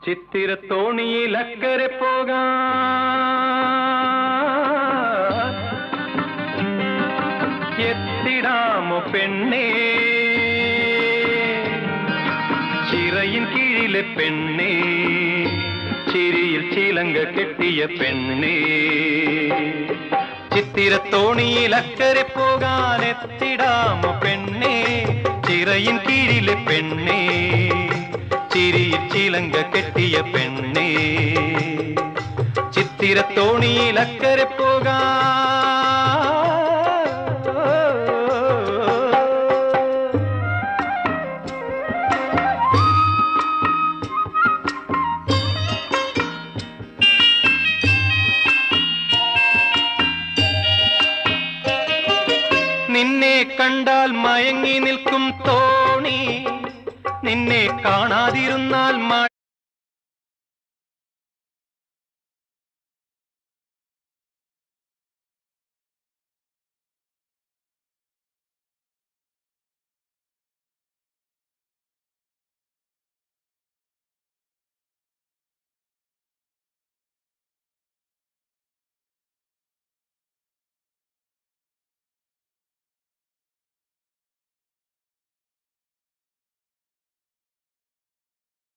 ചിത്തിരത്തോണിയിൽ അക്കരെ പോകാൻ എത്തിടാമോ പെണ്ണേ, ചിറയിൻ കീഴിലെ പെണ്ണേ, ചിരിയിൽ ചിലങ്ക കെട്ടിയ പെണ്ണേ. ചിത്തിരത്തോണിയിൽ അക്കരെ പോകാൻ എത്തിടാമോ പെണ്ണേ, ചിറയിൻ കീഴിലെ പെണ്ണേ, ചിരിയിൽ ചിലങ്ക കെട്ടിയ പെണ്ണേ. ചിത്തിരത്തോണിയിൽ അക്കരെ പോകാൻ നിന്നെ കണ്ടാൽ മയങ്ങി നിൽക്കും തോണി, നിന്നെ കാണാതിരുന്നാൽ മഴ